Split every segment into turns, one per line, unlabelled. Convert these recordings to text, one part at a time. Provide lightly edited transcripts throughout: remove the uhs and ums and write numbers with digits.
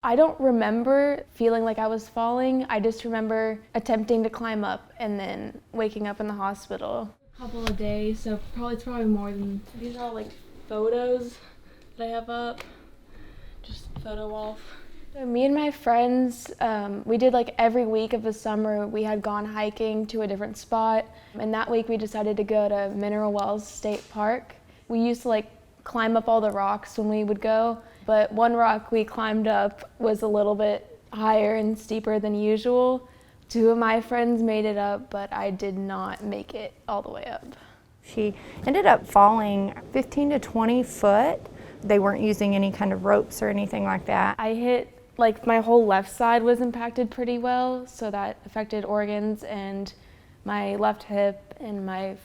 I don't remember feeling like I was falling. I just remember attempting to climb up and then waking up in the hospital. A couple of days, so it's probably more than, these are all like photos that I have up, just photo wall. So me and my friends, we did like every week of the summer, we had gone hiking to a different spot. And that week we decided to go to Mineral Wells State Park. We used to like climb up all the rocks when we would go, but one rock we climbed up was a little bit higher and steeper than usual. Two of my friends made it up, but I did not make it all the way up.
She ended up falling 15 to 20 foot. They weren't using any kind of ropes or anything like that.
I hit, like my whole left side was impacted pretty well, so that affected organs and my left hip and my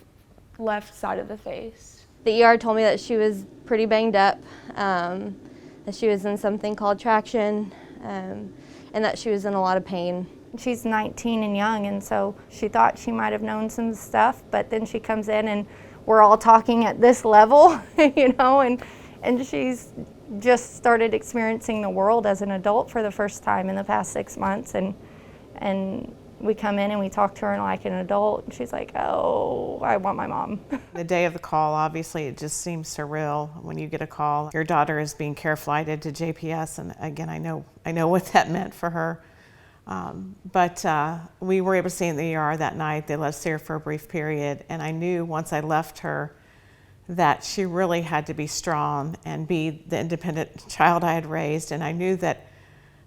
left side of the face.
The ER told me that she was pretty banged up, that she was in something called traction, and that she was in a lot of pain.
She's 19 and young, and so she thought she might have known some stuff, but then she comes in and we're all talking at this level, you know, and she's just started experiencing the world as an adult for the first time in the past 6 months, and we come in and we talk to her like an adult, and she's like, oh, I want my mom.
The day of the call, obviously, it just seems surreal when you get a call. Your daughter is being care flighted to JPS, and again, I know what that meant for her. But we were able to stay in the ER that night. They let us see her for a brief period, and I knew once I left her that she really had to be strong and be the independent child I had raised, and I knew that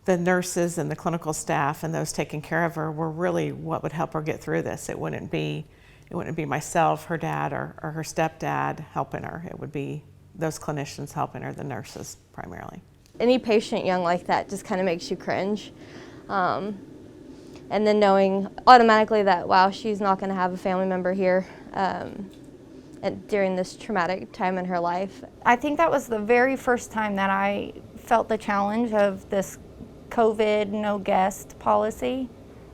the nurses and the clinical staff and those taking care of her were really what would help her get through this. It wouldn't be myself, her dad, or her stepdad helping her. It would be those clinicians helping her, the nurses primarily.
Any patient young like that just kind of makes you cringe. And then knowing automatically that, wow, she's not going to have a family member here during this traumatic time in her life.
I think that was the very first time that I felt the challenge of this COVID no guest policy.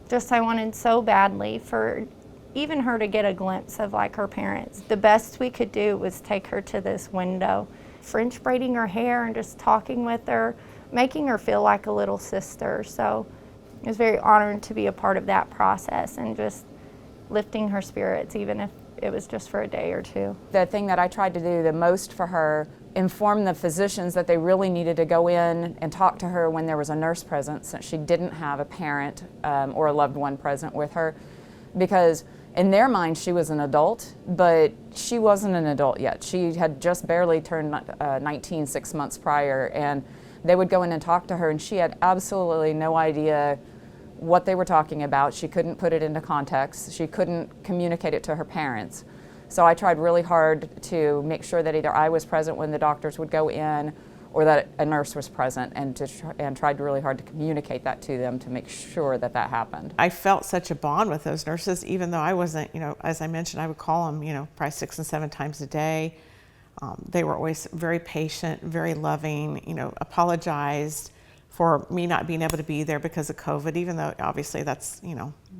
Just I wanted so badly for even her to get a glimpse of like her parents. The best we could do was take her to this window, French braiding her hair and just talking with her, making her feel like a little sister. So I was very honored to be a part of that process and just lifting her spirits, even if it was just for a day or two.
The thing that I tried to do the most for her, inform the physicians that they really needed to go in and talk to her when there was a nurse present, since she didn't have a parent or a loved one present with her, because in their mind she was an adult, but she wasn't an adult yet. She had just barely turned 19 6 months prior, and they would go in and talk to her, and she had absolutely no idea what they were talking about. She couldn't put it into context. She couldn't communicate it to her parents. So I tried really hard to make sure that either I was present when the doctors would go in, or that a nurse was present, and tried really hard to communicate that to them to make sure that that happened.
I felt such a bond with those nurses, even though I wasn't, as I mentioned, I would call them, probably 6 and 7 times a day. They were always very patient, very loving, apologized for me not being able to be there because of COVID, even though obviously that's,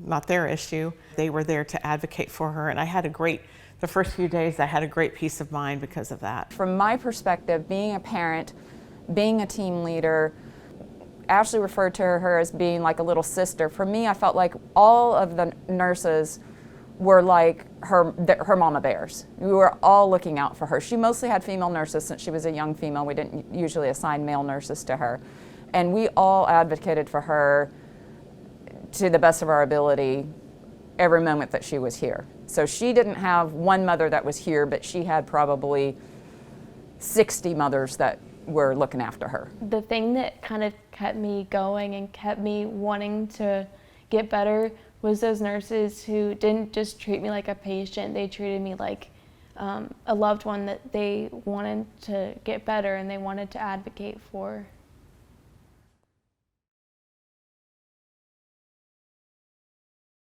not their issue. They were there to advocate for her, and I had the first few days I had a great peace of mind because of that.
From my perspective, being a parent, being a team leader, Ashley referred to her as being like a little sister. For me, I felt like all of the nurses were like her mama bears. We were all looking out for her. She mostly had female nurses since she was a young female. We didn't usually assign male nurses to her. And we all advocated for her to the best of our ability every moment that she was here. So she didn't have one mother that was here, but she had probably 60 mothers that were looking after her.
The thing that kind of kept me going and kept me wanting to get better was those nurses who didn't just treat me like a patient. They treated me like a loved one that they wanted to get better and they wanted to advocate for.